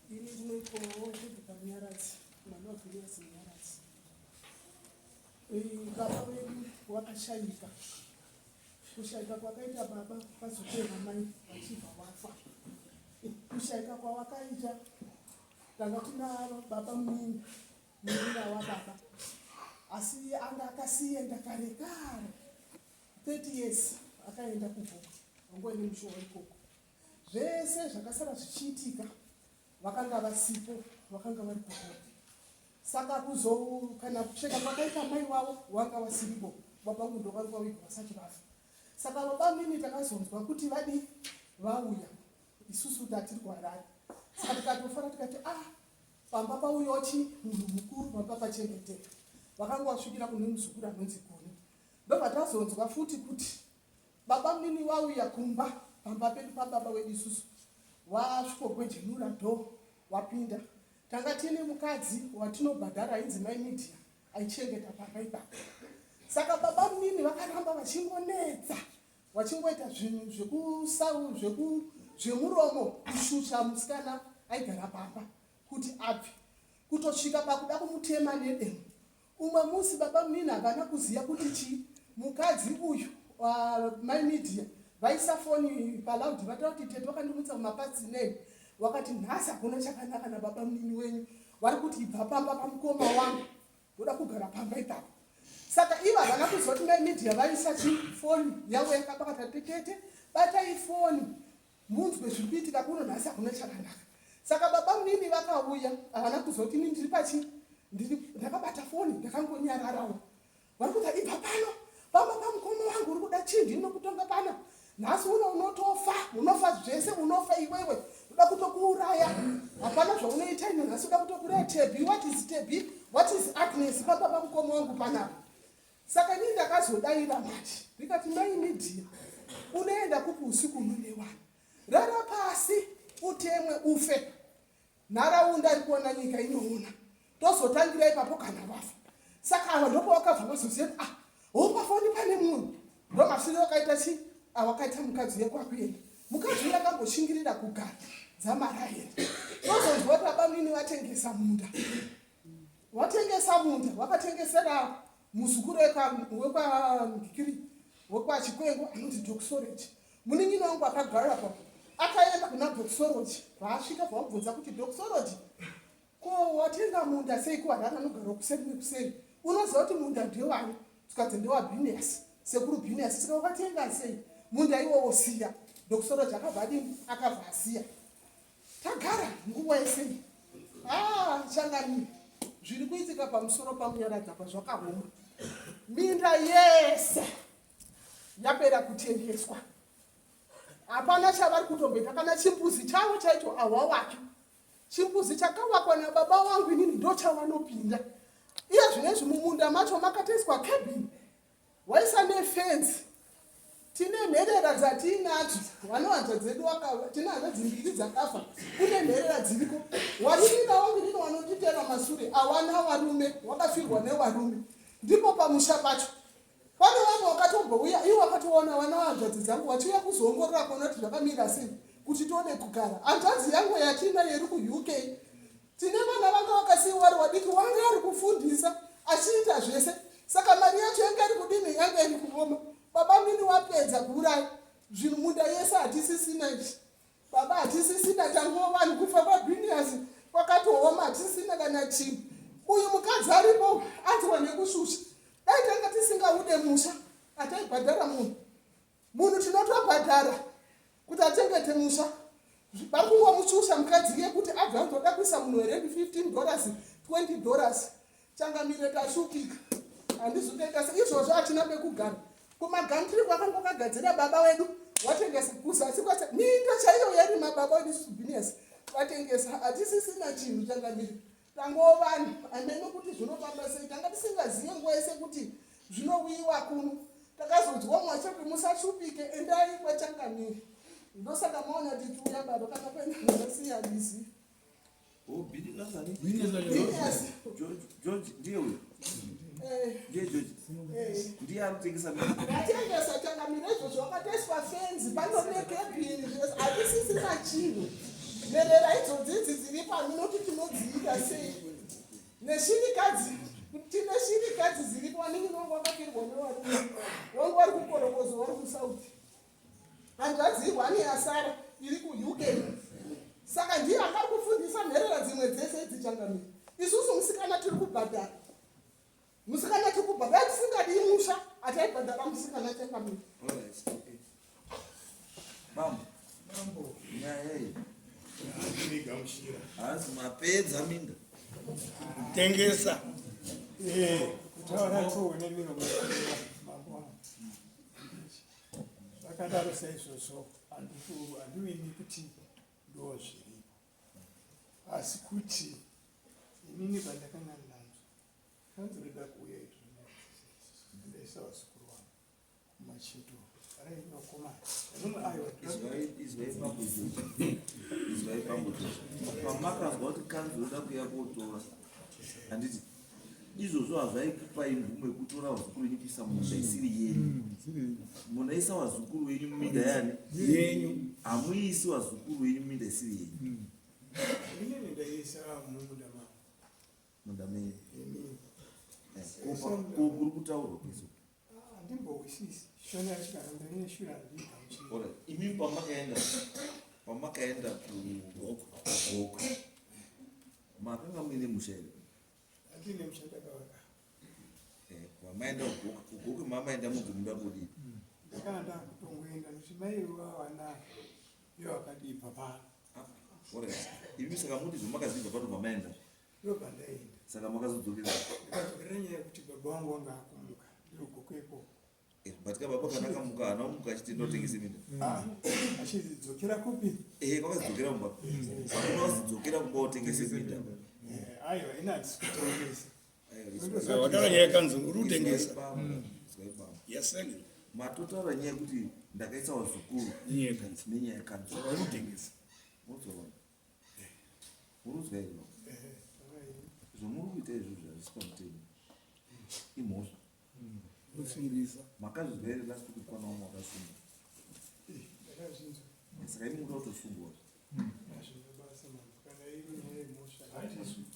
ini ndinoikomawo ndikupanyaradzi manovhiriasi nyaradzi. Baba wedu wakashayika. Kushayika kwakaita baba kwazotema mai vachibva vafa. Kushayika kwawakaita tanga tinaro baba munini murira wababa, asi anga akasienda kare kare 30 years akaenda kugomo vangoene mushowa ikoko. Zvese zvakasara zvichiitika vakanga vasipo, vakanga vari kugomo. Saka kana kucheka kwakaita mai wavo wanga vasiripo, baba vangu ndo vari kwavigwa vasati vafa. Saka baba mimi takazonzwa kuti vadi vauya isusu tatiri kuharare. Saka tikatofara tikati pamba pauyawo munhu mukuru pamba pachengeteka. Vakanga vasvikira kune muzukuru anonzi Goni. Ndobva tazonzwa futi kuti baba mini vauya kumba pamba pedu pababa wedu isusu vasvikogwejenura dho wapinda. Tanga tine mukadzi watinobhadhara ainzi Mai Media aichengeta pamba ipapo. Saka baba mini vakaramba vachingonetsa vachingoita zvinhu zvemuromo kushusha musikana aigara pamba kuti abve kutosvika pakuda kumutema nedemo. Umwe musi baba mini havana kuziva kuti mukadzi uyu Mai Media vaisa foni palaudi vataura kuti tete wakandimutsa mumapatsinei, wakati nhasi hakuna chakanaka nababa munini wenyu, vari kuti ibva pamba pamukoma wangu voda kugara pamba ipapo. Saka ivo havana kuziva kuti Mai Media vaisa foni yavo yakabakata tete batai foni munzwe zviri kuitika kuno, nhasi hakuna chakanaka. Saka baba munini vakauya havana kuziva kuti ini ndiri ndakabata foni ndakangonyararawo, vari kuti ibva pano pamba pamukoma wangu uri kuda chii, ndinokutonga pano nhasi unotofa, unofa zvese, unofa iwewe, uda kutokuuraya, hapana zvaunoita ino nhasi uda kutokuuraya. Tebi, what is Tebi, what is Agnes pamba pamukoma wangu panapo. Saka ini ndakazodaira mati ndikati Mai Media unoenda kupi usiku nonewani, rara pasi utemwe ufe, nharaunda iri kuona nyika inoona, tozotangira ipapo kana vafa. Saka ava ndopo vakabva vazoziva hopa foni pane munhu. Ndo mashure wakaita wakaita mukadzi yekwakuenda. Mukadzi uyu akamboshingirira kugara dzamara here. Tozonzwa baba mini watengesa munda. Watengesa munda, wakatengesera muzukuru wekwachikwengo anonzi Doxology. Munin'ina wangu akagara papo akaenda kuna Doxology, vaasvika vamubvunza kuti Doxology, ko watenga munda sei kuhadhara anogara kuseri nekuseri, unoziva kuti munda ndewani? Tikati ndewabhinesi, sekuru Bhinesi. Saka wakatenga sei munda iwowo? Siya. Doxology akabvadini, akabva asiya. Tagara nguva yesei, changamire zviri kuitika pamusoro pamunyaradzi apa zvakaoma. Minda yese yapera kutengeswa, hapana chavari kutomboita. Kana chimbuzi chavo chaicho hawavacho, chimbuzi chakavakwa nababa wangu inini ndo chavanopinda. Iye zvinezvi mumunda macho makatoiswa cabin, waisa nefenzi. Tine nherera dzatinadzo, vanowanza dzedu tinadzo dzimbiri dzakafa, kune nherera dziriko. Warimina wangu nino vanotitera mashure hawana varume, wakafirwa nevarume. Ndipo pamusha pacho pane vamwe wakatombouya, iwo wakatoona vanawanzvadzi dzangu vachiuya kuzoongorora kuona kuti zvakamira sei kuti tione kugara. Hanzvadzi yangu yatina yeri kuUK, tine vana vanga vakasiyiwa vari wadiki, wanga ari kufundisa achiita zvese. Saka mari yacho yanga iri kudini, yanga iri kuoma. Baba mini wapedza kuuraya zvinhu, munda yese hatisisina ichi. Baba hatisisina, tanguva vanhu kufa kwaBhiniasi kwakatooma, hatisisina kana chinhu. Uyu mukadzi aripo anzwa nekushusha, dai tanga tisingaude musha hataibhadhara munhu tinotobhadhara kuti atengete musha. Vari kungomushusha mukadzi yekuti abva anzoda kuisa munhu werendi $15, $20. Changamire tashupika, handizotoita izvozvo hatina pekugara. Kumagantri kwakangokagadzira baba wedu watengesa kuzasi kwati minda chaiyo yari mababa wedu Bhinesi watengesa, hatisisina chinhu. Changamire tangova vanhu ameno kuti zvinofamba sei, tanga tisingazive nguva yese kuti zvinowiwa kuno. Takazonzwa mwachoti musashupike, endai kwaChangamire. Ndosaka maona tichiuya baba kana kuenda zvakasiyanisi. Bhinesi George ndiye uyo. Ndiye George. Ndiye anotengesa atengesa Changamire izvozvo wakatoiswa fenzi, panonekebhini, hatisisi chinhu nherera idzodzi dziri paminoti tinodziita sei neshirikadzi tine shirikadzi dziripo vanenge vangu vakapirwa nevarume vangu vari kukorokozo vari kusauti hanzvadzi hwani yasara iri kuuk saka ndiye akari kufundisa nherera dzimwe dzese dzichangamira isusu musikana tiri kubhadhara musikana tiri kubhadhara tisingadi musha ataibhadhara musikana changamira mambo nyaya iyi hazi mapedza minda tengesa kutaura toone miromo zvakadaro saizvozvo handivini kuti ndo zviripo asi kuti inini pandakanga nanzo kanzoreda kuuya ndaisa vazukuru vangu kumacheto arainokomana izvai pambo pamakazwa kuti kanzoreda kuya kotora handiti izvozvo hazvaikupai mvumo yekutora vazukuru venyu kuisa munda isiri yenyu munaisa vazukuru venyu muminda yani yenyu hamuisi vazukuru venyu muminda isiri yenyu inini ndaisa mumunda mavo munda menyu kuri kutaurwa kweso handimbowisisi shona yachikarambe shura handigamuchira imi pamakaenda kugoko makanga muine musha here atine musha takavaka wamaenda kugoko mamaenda mugumunda kudii ndakanga ndakutongoenda nokuti maiva vana yovakadipa pano imi saka muti zvamakazibva pato pamaenda ndopandaenda saka makazodzokera ndikadzokera nyaya yekuti baba vangu vanga akumuka ndogoko ikoko but kababa kana kamuka hana muka achiti ndotengese minda achidzidzokera kupi kwakazidzokera mumba unozidzokera kumba utengese minda aiwa ina handisi kutengesa wataura nyaya yekanzi uri kutengesa yasani matotaura nyaya yekuti ndakaisa vazukuru nenyaya yekanzi uri kutengesa muzoona murudzwa iro zvomuri kuita izvozvo hazvisi pamutemo imhosva kusungisa makazvizwa here last kuti pana vamwe vakasungwa saka imi muda kutosungwa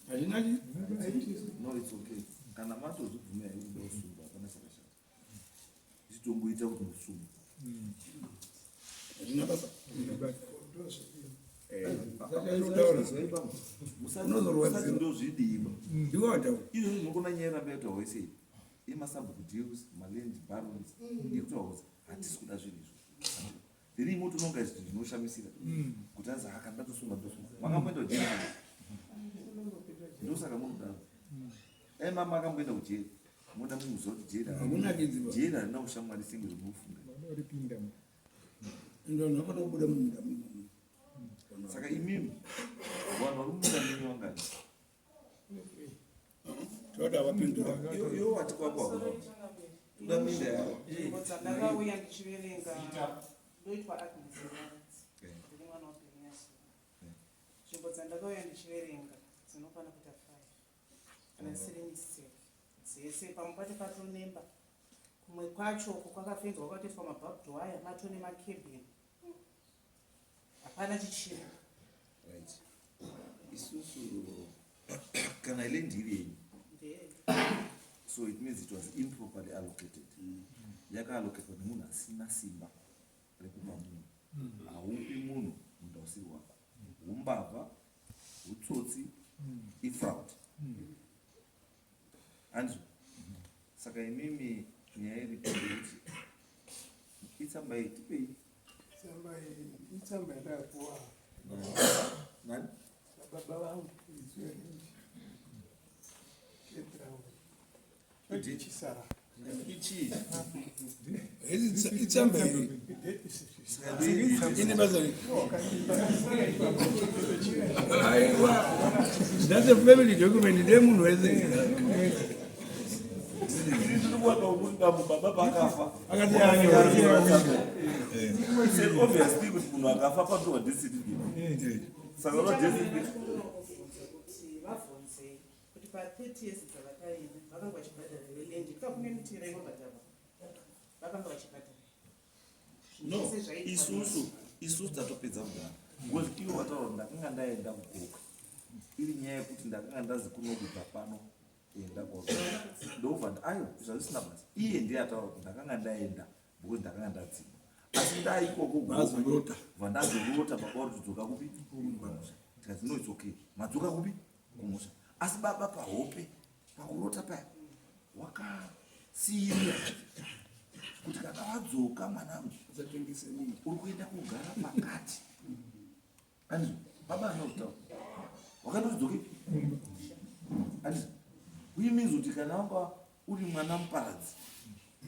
hazvinaki no its okay kana matozvibvumira iri kuda kusungwa hapana chakashata ichitomboita kuti musungwa hazvina basa musazvindozvidiva ndiwataura izvozvo zvinokona nyaya ramba yataura wese yemasabhuku deals maland barons yekutaura kuti hatisi kuda zvinhu izvo ndiri imo tinonga zvinhu zvinoshamisira kuti azi akanda tosunga tosunga makamboenda kujeri ndosaka munodaro mama akamboenda kujeri moda muziva kuti jeri harina ushamwari senge zvinofunga ndonakatobuda munda saka imimi vanhu vari mumunda menyu vangani toda avapindura iwo wati kwakwa toda minda yavo dzandakauya ndichiverenga ndoitwa administrations ndiri mwana wapenyaso nzvimbo dzandakauya ndichiverenga dzinokwana kuita 5 kana siri mistake dzese pamwe pacho patonemba kumwe kwacho kwakafenzwa kwakatoiswa mabhabhdu aya mato nemakebhini hapana chichiro right isusu kana ile ndiri yenyu so it means it was improperly allocated yakaallocatwa nemunhu asina simba rekupa munhu haupi munhu munda usiri wako umbavha utsotsi ifraud hanzvo saka imimi nyaya iri kuti itsamba iyi tipei itsamba yandakapuwa nani baba vangu chisara ichii itsamba ine basa aiwa that's a family document ndemunhu wese baba pakafa akati obviously kuti munhu akafa papiwa disiti saka unodisiti vabvunze kuti pa30 years dzavakaenda vakanga vachibhadharire lendi kakune mitira inobhadharwa vakanga vachibhadhara no isusu tatopedza kudhara because iwo wataura ndakanga ndaenda kugoka iri nyaya yekuti ndakanga ndazi kunobva pano enda koga ndobva ayo zvazvisina basa iye ndiye ataura kuti ndakanga ndaenda because ndakanga ndadzima asi ndaikoko vandazorota baba uri tudzoka kupi kumusha tikati no it's okay madzoka kupi kumusha asi baba pahope pakurota paya wakasiyira kuti kana wadzoka mwanangu uri kuenda kugara pakati andizvo baba anokutaura wakandodzoke andizvo uyiminzi kuti kana wanga uri mwana muparadzi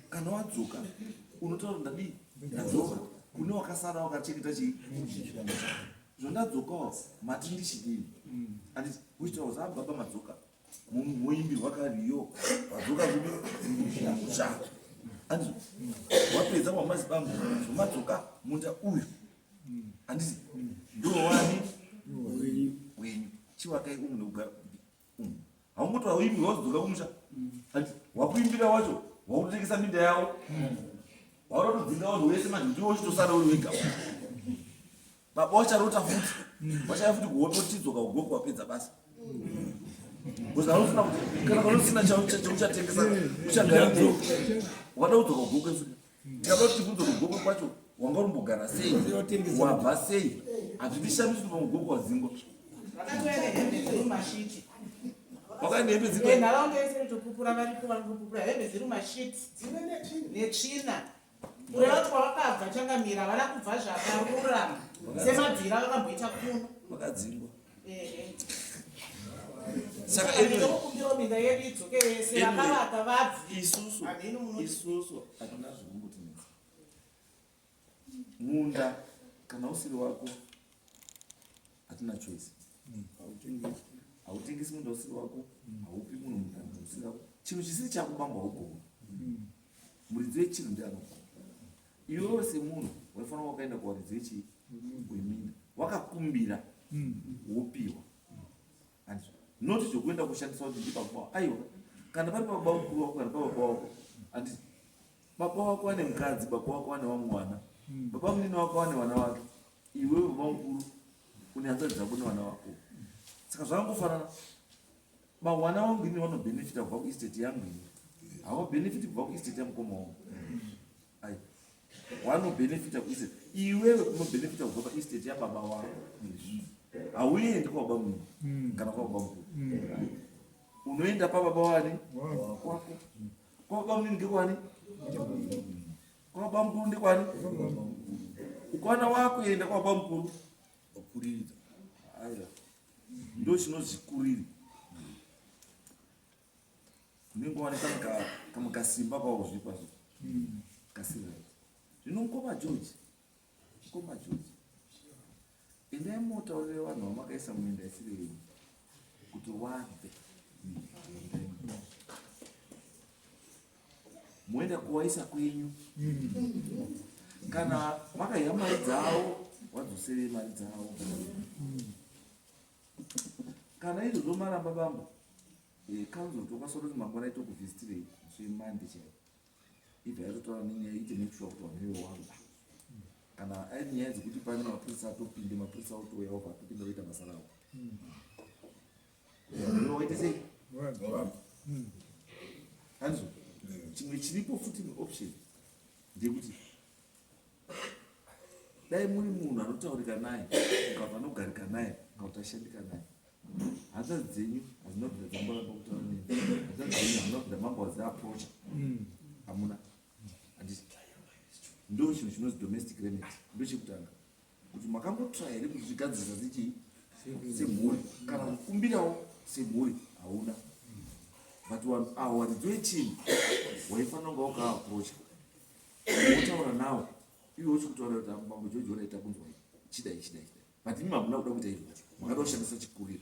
kana wadzoka unotaura ndadii ndadzoka kune wakasara wakachengeta chii zvondadzokawo mati ndichidini anditi uchitaura zaa baba madzoka muimbirwa kariyo wadzoka kumusha andizvo wapedza wamazi bangu zvomadzoka munda uyu anditi ndowani wenyu chiwakai umu nekugara umu haungoti wauimbirwa wazodzoka kumusha anditi wakuimbira wacho wautotengesa minda yavo waurotodzinga vanhu vese manhuti wochitosara uri wega baba wacharota futi wachaya futi kuhope uchidzoka ugoko wapedza basa kuzausina kuti kana kanosina chauchatengesa uchagara nei wada kudzoka ugoko futi tikada kuti kudzoka ugoko kwacho wanga urumbogara sei wabva sei hazvindishamisiri pamugoko wadzingwa wakaenda hembe dzingwa nharaunda yese inotopupura varipo vari kupupura hembe dziri mashiti netsvina ureva kuti kwavakabva changamira vana kubva zvakarurama semadzira vakamboita kuno vakadzingwa saka inokumbiro minda yedu idzoke yese vakavaka vabvi isusu hatina zvokumbotinetsa munda kana usiri wako hatina choice hautengesi munda usiri wako haupi munhu munda usiri wako chinhu chisiri chakubamba haugowa muridzi wechinhu ndianogowa iwewo semunhu waifanira wakaenda kuwaridzi wechii weminda wakakumbira wopiwa noti zvokuenda kushandisa kuti ndipababa aiwa kana pari baba mukuru wako kana pababa wako anditi baba wako ane mukadzi baba wako ane vamwe vana baba munini wako ane vana vake iwewe baba mukuru une hanzvadzi dzako nevana vako saka zvakangofanana vana vangu ini vanobhenefita kubva kuisteti yangu ini havabhenefiti kubva kuisteti yamukoma wangu ai vanobhenefita kuisteti iwewe unobhenefita kubva paisteti yababa wako hauendi kwababa munini kana kwababa mukuru unoenda pababa wani kwako kwababa munini ngekwani kwababa mukuru ndekwani ukwana wako enda kwababa mukuru wakuriridza aiwa ndo chinozvikuriri unenge wanika kamwe kasimba kwakuzvipa kasira zvino mukoma George endai motaurire vanhu vamakaisa muminda isiri yenyu kuti wabve moenda kuwaisa kwenyu kana makaiha mari dzavo wadzoserei mari dzavo kana izvozvo maramba bamba council tokasora kuti mangwana itokuvhisitirei zvemande chaivo ibva yatotaura nenyaya ite make sure kuti vanhu vewo wanga kana airi nyaya dzekuti pane mapurisa atopinde mapurisa otouya obva atopinda oita basa ravo waite sei hanzvo chimwe chiripo futi option ndekuti dai muri munhu anotaurika naye ukabva anogarika naye ukauti ashandika naye hanzvadzi dzenyu hazina kubvira dzamboramba kutaura neni hanzvadzi dzenyu hazina kubvira mamba wadziaprocha hamuna handiti ndo chinhu chinozi domestic remedy ndo chekutanga kuti makambotra here kuti zvigadzirisa zvichii semhuri kana kukumbirawo semhuri hauna but vanhu avo waridzi wechinhu waifanira kunga wakaaprocha wotaura nawo iwe uchikutaura kuti mambo George waraita kunzwa chidai but imi hamuna kuda kuita izvozvo makada kushandisa chikuriri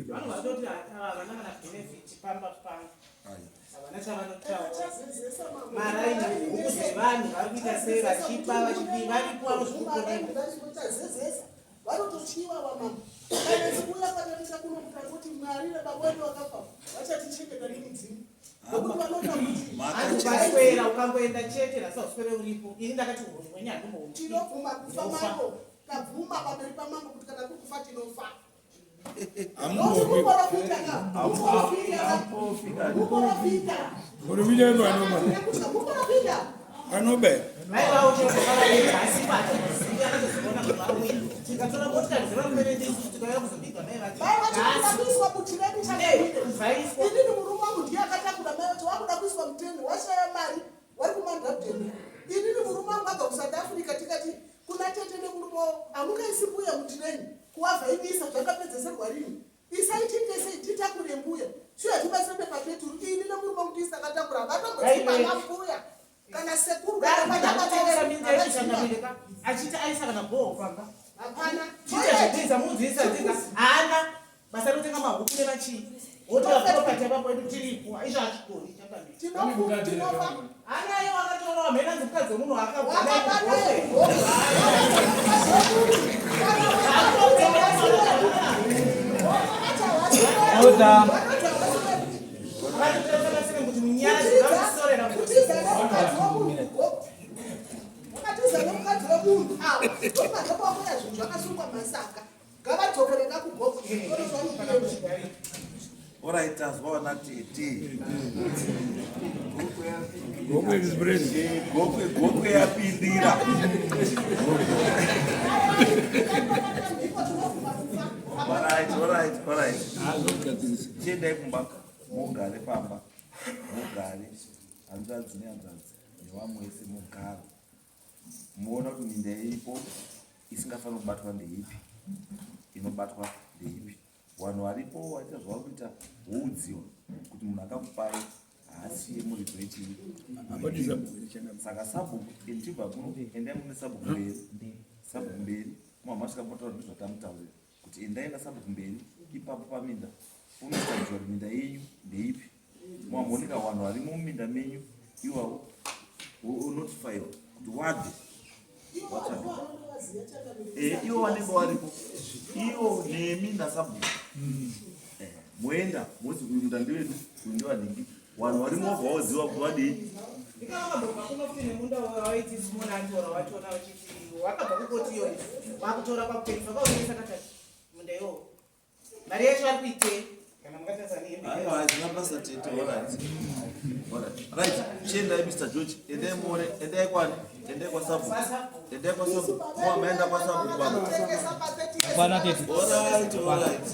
vanhu vatoti havana kana benefit pamba havana chavanotaura maraini huku dzevanhu vari kuita sei vachipa vachidii varipuwa zvinotazezeesa vanototyiwa vamama kana sikuya kanaisa kuno kuti mwari nebaba wedu vakafa vachatichengeta rimudzimu nokuti vanoda kuti ukaswera ukangoenda chete rasa uswere uripo ini ndakati urozwenyandomou tinoguma kufa mako ndabvuma pamberi pamambo kuti kana kukufa tinofa. Alright, as well, not tea. Gokwe is bread. Gokwe ya pindira. Alright. Chende kumbaka. Mugare pamba. Mugare. Anzazi neanzazi. Niwamwese mugare. Muona kuti minda ipo isingafani kubatwa ndeipi. Inobatwa ndeipi. Vanhu varipo vaita zvakuita woudziwa kuti munhu akakupai haasiye muri bhechiri. Saka sabhuku endibva kuno endai mune sabhuku mberi mamasvika motaura nezvatamutaurira kuti endai nasabhuku mberi ipapo paminda unotariswa kuti minda yenyu ndeipi. Mwamonika vanhu varimo muminda menyu iwavo unotifaiwa kuti wadhe iwo vanenge varipo iwo nemi nasabhuku moenda mozi kuinda ndewedu kuindiwa nhingi vanhu vari movha voziva kuti vadii. Ikavakabva kunofine munda waiti simona atora wachona wachiti wakabva kukoti iyoyo wakutora kwakupeni vakaonesa katatu munda iwowo mari yacho vari kuitei kana aiwa hazina basa tete. Right, chiendai Mr. George, endai muone, endai kwani, endai kwa sabhuku, maenda kwa sabhuku baba. Hapana tete. Alright.